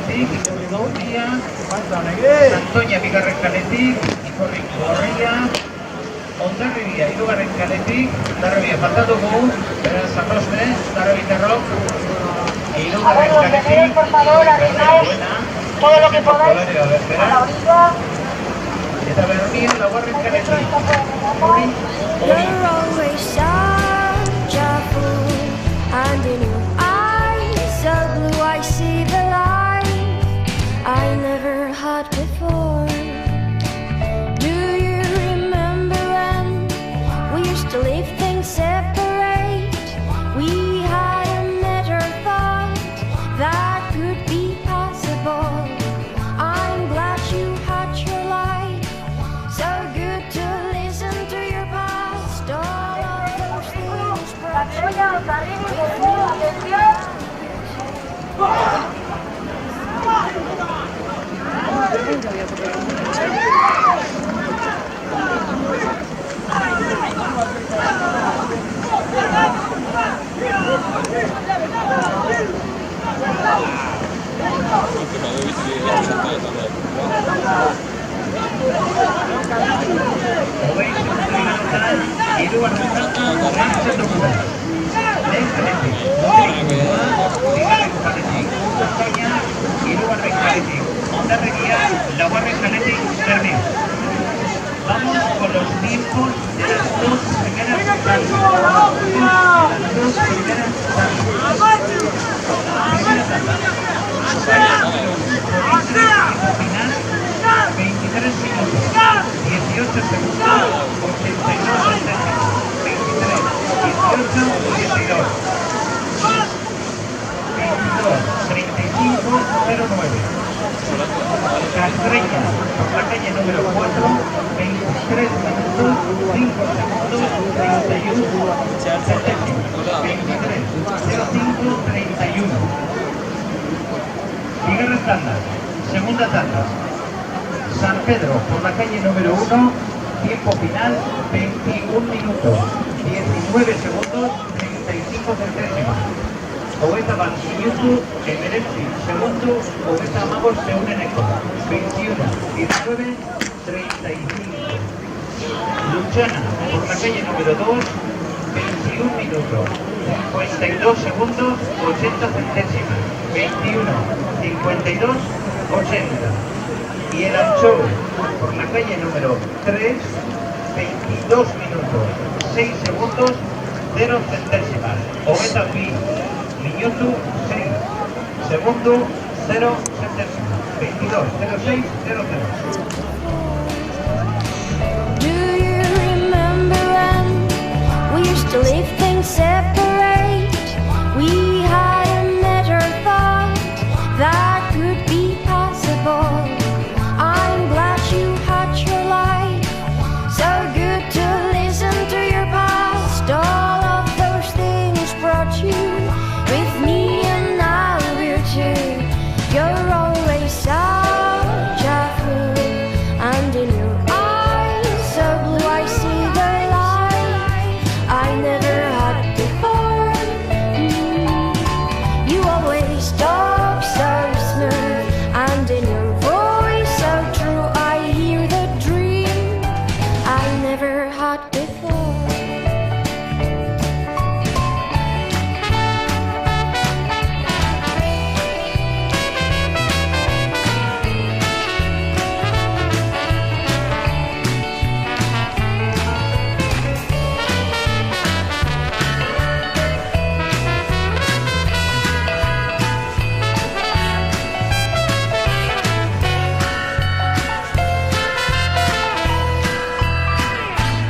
Caletic, Iturrigoia, Santoña bigarren kaletik, Ikorrik Gorria, Ondarribia hirugarren kaletik, Ondarribia falta dugu, beraz Zaproste, Ondarribiterrok, hirugarren kaletik, por favor, arregláis todo lo que podáis a la orilla. Eta Berria laugarren kaletik, You're always such a fool, and in your eyes so blue I see the light I never had before. Do you remember when we used to leave things separate? We hadn't never thought that could be possible. I'm glad you had your life, so good to listen to your past. All of those things brought you Atención. Vamos con los tiempos de las dos primeras etapas. Final, 23 minutos, 18 segundos, 82 centésimos, 23, 18, 22, 22, 35, 09. Castreña, por la calle número 4, 23 minutos, 5 segundos, 31 centésimos, 23, 05, 31. Bigarren tanda, segunda tanda. San Pedro, por la calle número 1, tiempo final, 21 minutos, 19 segundos, 35 centésimos. Poeta Banquillutu, Emerexi, segundo, Poeta Amagos, Seuneneco, 21, 19, 35. Luchana, por la calle número 2, 21 minutos, 52 segundos, 80 centésimas, 21, 52, 80. Y el Anchou, por la calle número 3, 22 minutos, 6 segundos, 0 centésimas. Poeta Pi, Minuto 6, segundo 0 centésimos, 22, 06, 00. Do you remember when we used to leave things separate? We hadn't never thought that could be possible. I'm glad you had your life, so good to listen to your past. All of those things brought you with me, and now we're two. You're always such a fool, and in your eyes so blue I see the light I never had before. You always talk so smooth, and in your voice so true I hear the dream I never had before.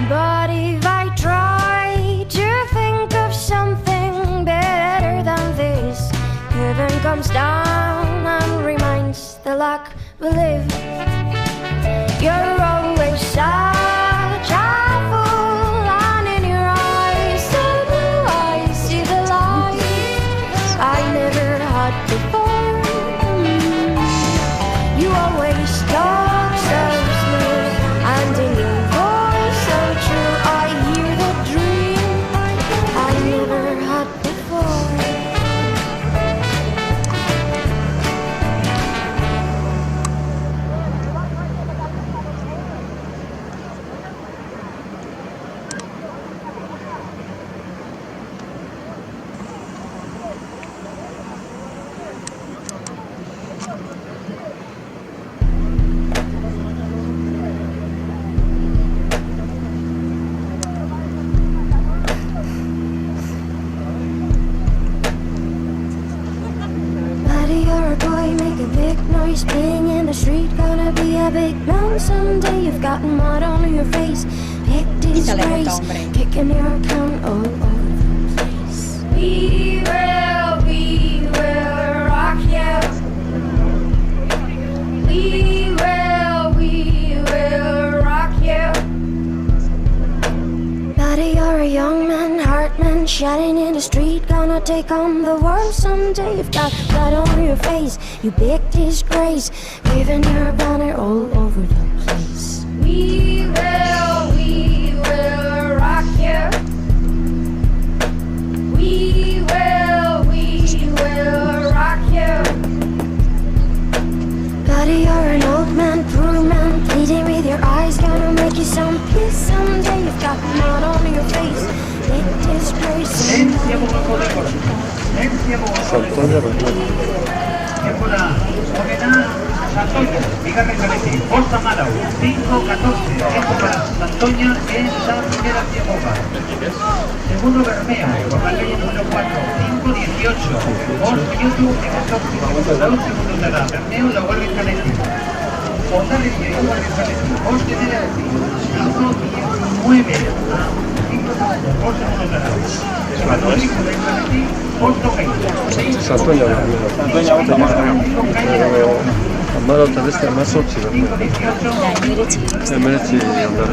But if I try to think of something better than this, heaven comes down and reminds the luck we live. You're always such a fool, and in your eyes so blue I see the light I never had before. You always talk so smooth, and in your voice so true I hear the dream I never had before. this thing in the street gonna be a big no someday. You've got mud on your face, big disgrace, kicking your can all over the place. We will rock you. We will rock you. Buddy, you're a young man, heart man, shouting in the street, gonna take on the world someday. You've got blood on your face, you big disgrace, waving your banner all over the place. We will rock you. We will rock you. Buddy, you're an old man, poor man, pleading with your eyes, gonna make you some peace someday. You've got mud on your face, big disgrace. Santoña Temporada Santoña, bigarren galetín, Bosta Malau, 5-14, tiempo para Santoña en San Miguel Antiemoga. Segundo Bermeo, por la calle número 4, 5-18, Bosta YouTube en el top 2, segundo Tara, Bermeo, la Guardia Galetín. Otaria y Guardia Galetín, Bosta de Galetín, 5-19, 5 segundos, Bosta segundo Tara. Rodrigo de Galetín, Bosta 20. Santoña 엄마가 다르지 않을 수 없지. 에메리치 연달을.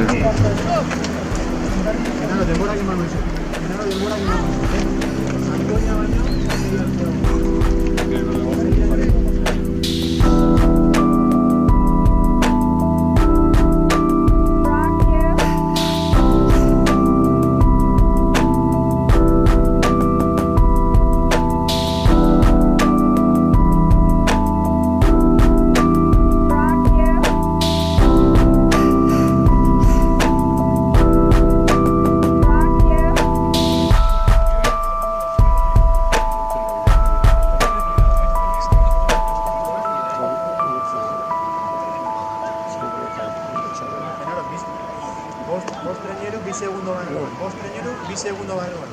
Postreñero, bisegundo barrón. Postreñero, bisegundo barrón.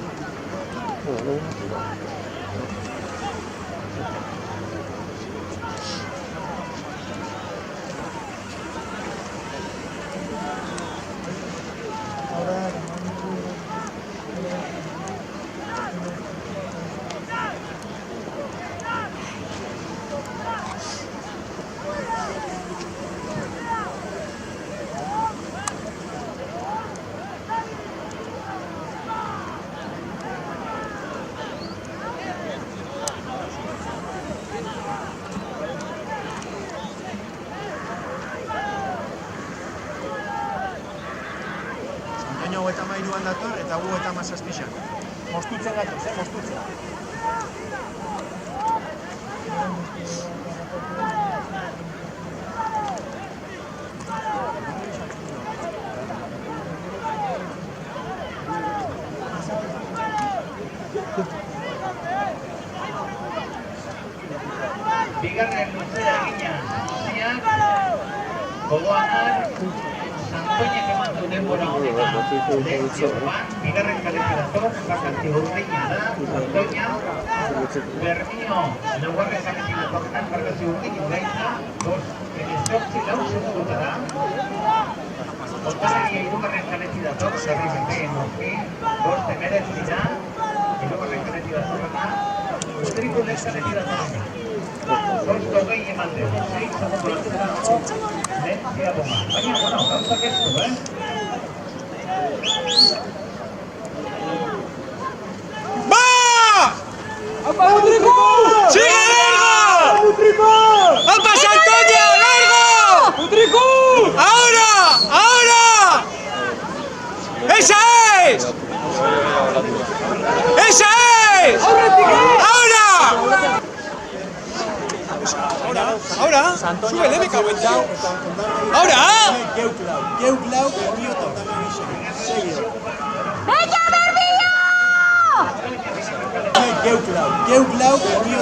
Santoña eta mairuan dator eta gu eta mazazpixan. Mostutzen gatoz, mostutzen. Bigarren luzea egina, ziak, gogoanar, Santoña eman du denbora honena, lehentioan, bigarren kaleti dator, bakanti urreina da, Santoña, Bermio, laugarren kaleti datorretan, barkazi urrein gaitza, 2-19 segundotara, Otaria hirugarren kaleti dator, zerri bepeen urrein, 2-19 da, hirugarren kaleti datorrena, Rodrigo lehen kaleti datorrena. Bosto gehi eman dut, 6 segundu lantzerako, lentzia boma. Baina, bueno, gauzak ez du, ¡Va! ¡Apa Rodrigo! ¡Sigue largo! ¡Apa Santoña! ¡Largo! ¡Rodrigo! ¡Ahora! ¡Ahora! ¡Esa es! ¡Esa es! ¡Ahora! Ahora, súbele, me cago en Dios. Ahora. Geuklau, Bermio, seguido. ¡Venga, Bermillo! Geuklau, Bermio,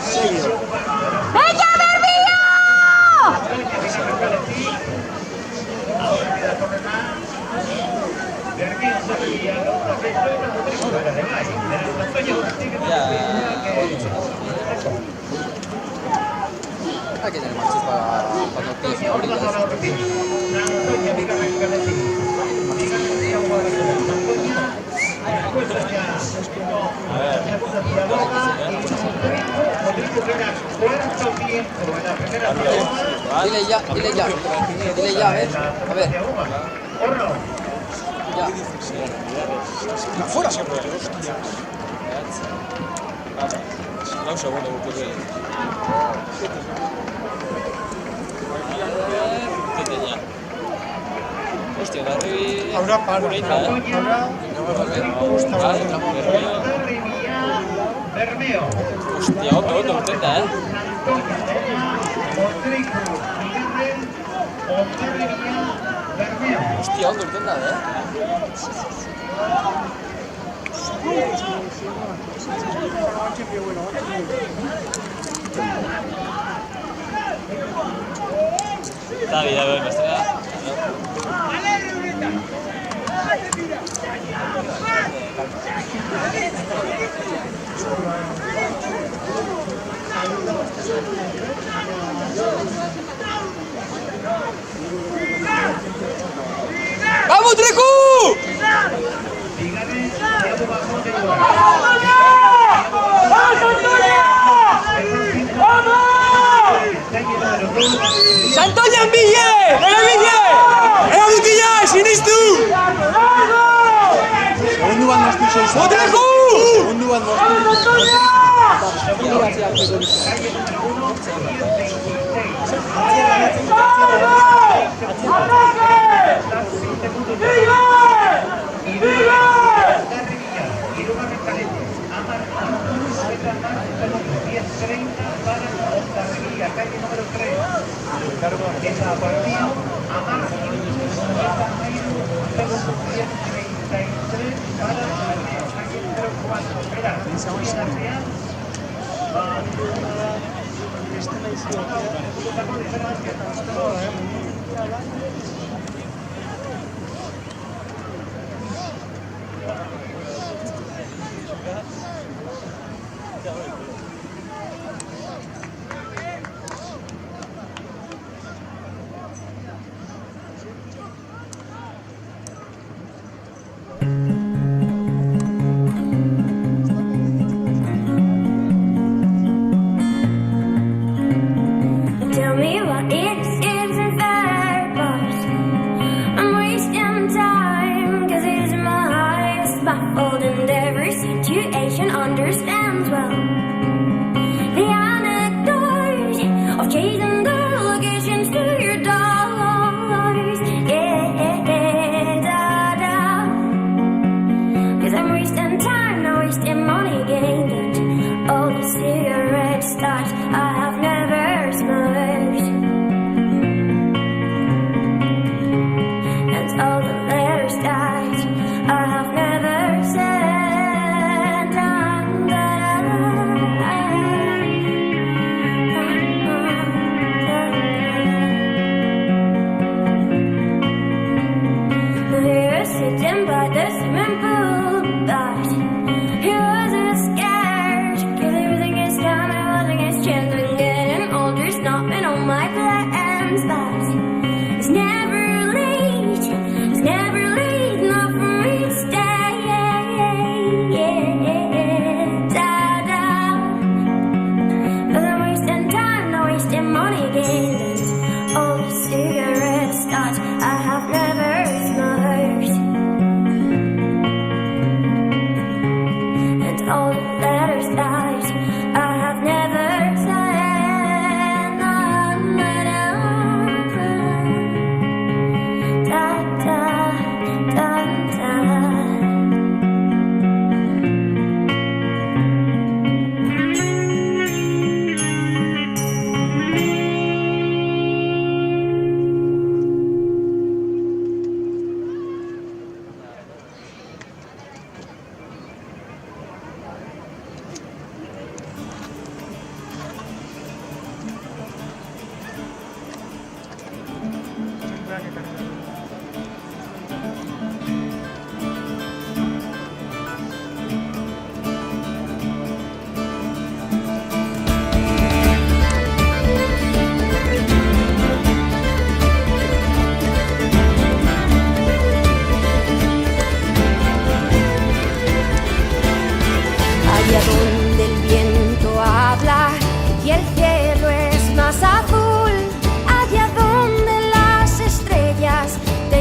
seguido. ¡Venga, Bermillo! Hay que tener machos para los pies y Vamos a orillas. repetir. Santoña, Bigarren Galetín. Bigarren de Agua de Santoña. Encuentra ya segunda tiradora y Rodrigo queda cuarto tiempo en la primera tiradora. Dile ya, a ver. A ver. Horno. Ya. Fuera siempre. Un segundo, porque... ¿Qué tenía? Hostia, de arriba... Ahora para. Santoña. Bermeo. Hostia, otro, intenta, Santoña, Rodrigo, Bigarren, Ondarribia, Bermeo. Hostia, otro intenta, Está bien, a ver, me está... ¡Vamos, Trecu! Bigarren, Diego Bajón de Guadalajara. Santoña en Ville! ¡Era Ville! ¡Era Butilla! ¡Sinistu! Segunduan moztu zaizu. ¡Otreku! Segunduan moztu zaizu. Calle número 3. Esa partida, Amar, segundo 10:33 para calle número 4. Espera, Unidad Real. Tell me what it isn't fair, boss. I'm wasting time, 'cause it's my highest baffled, and every situation understands well the anecdote of chasing the locations to your dollars. Yeah, da. 'Cause I'm wasting time, not wasting money gained, and all the cigarette stocks I have never smoked, and all the letters that I have never sent. We're sitting by the swimming pool, but he wasn't scared, 'cause everything is coming, nothing has changed. I'm getting older, it's not been on my plans, but it's never late, not for me to stay. Da. 'Cause I'm wasting time, not wasting money gained, and all the cigarette stocks I have never smoked.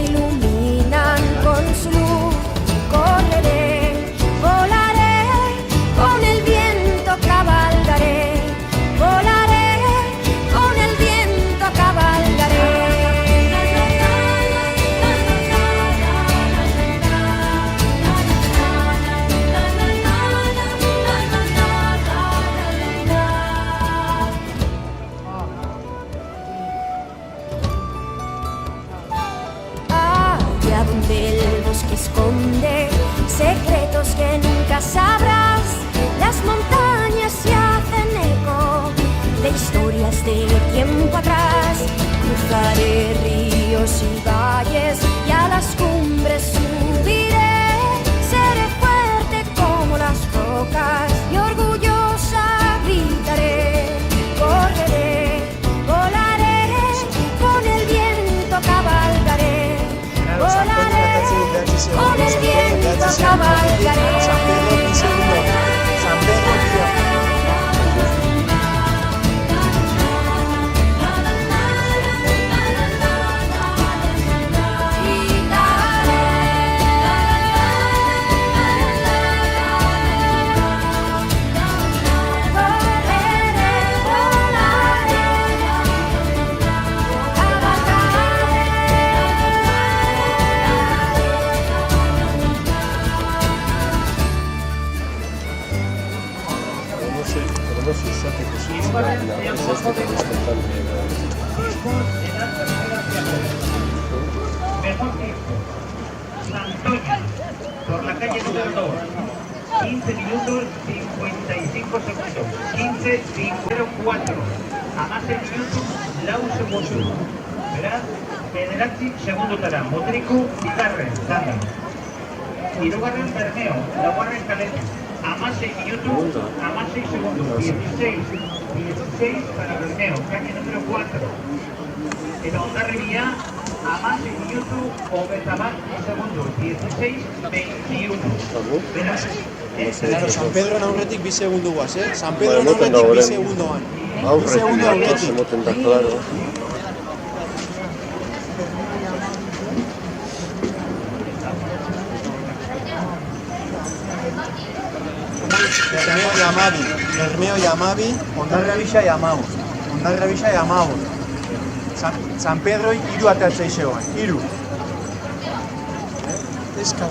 iluminan con su luz. Correré, volaré, con el viento cabalgaré. Volaré, con el viento cabalgaré. Allá donde el bosque esconde secretos que nunca sabrás, las montañas se hacen eco de historias de tiempo atrás. Cruzaré ríos y valles y a las cumbres subiré. Seré fuerte como las rocas y orgullosa gritaré. Correré, volaré, con el viento cabalgaré. Volaré, con el viento cabalgaré. San Pedro y segundo. San Pedro y Tenemos un saque que sí, la respuesta que es totalmente. Mejor tiempo. Santoña, por la calle número 2. 15 minutos 55 segundos. 15.04. A más de minutos, Lauso Bosu. Verás, Federazzi, segundo Tarán. Motrico, Pitarren, Dana. Hirugarren Bermeo, Laugarren Calete. A más 6 minutos, a más 6 segundos. 16 para Bermeo, calle número 4. En Ondarribia, a más 6 minutos, o Betabat, segundos. 16-21. Verás, Claro, San Pedro aurretik bi segundu guaz, San Pedro Bai, aurretik bi segundoan. Bi segundo aurretik. Emoten da, claro. Bermeo y Amabi, Ondarribia y Amabos. Ondarribia y Amabos. San Pedro hiru atatzei zegoen, hiru. Eska.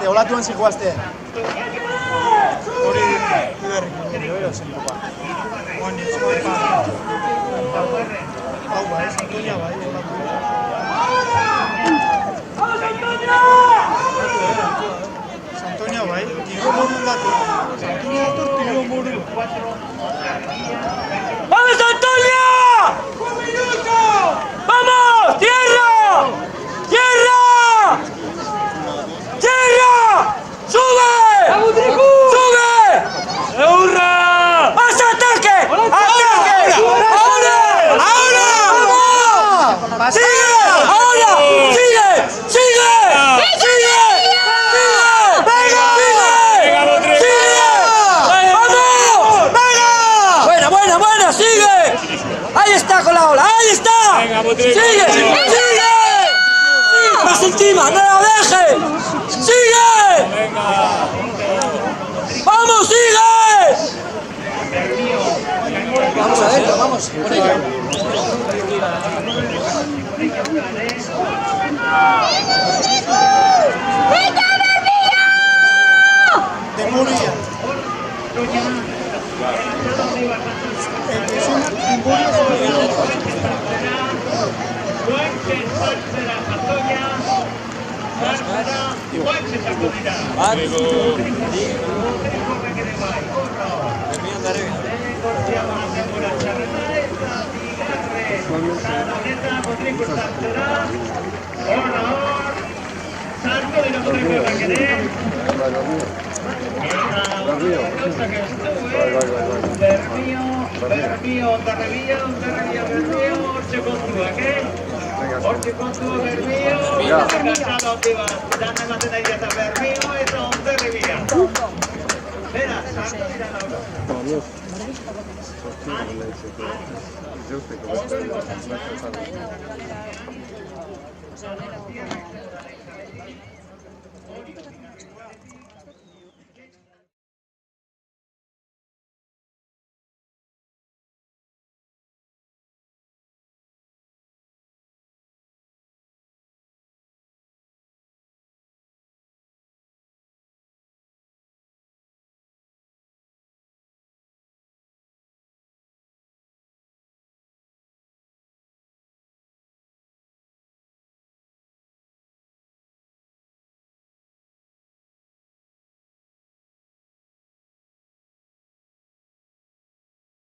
Olatuan zikoazte. Hori iberrik, zentupa. Honi, zentupa. Hau ba, Santoña bai, Santoña bai, tiro morun datu. Santoña dator tiro morun. ¡Vamos, Antonia! ¡Un minuto! ¡Vamos! ¡Tierra! ¡Tierra! ¡Tierra! ¡Sube! ¡Sube! ¡Hurra! ¡Más ataque! ¡Ataque! ¡Ahora! ¡Ahora! ¡Sigue! ¡Ahora! ¡Sigue! ¡Sigue! ¡Sigue! ¡Buena! ¡Sigue! ¡Ahí está con la ola! ¡Ahí está! ¡Sigue! ¡Sigue! ¡Más encima! ¡No la dejes! ¡Sigue! ¡Vamos, sigue! Vamos adentro, vamos, con ello. De Murcia. Bermeo,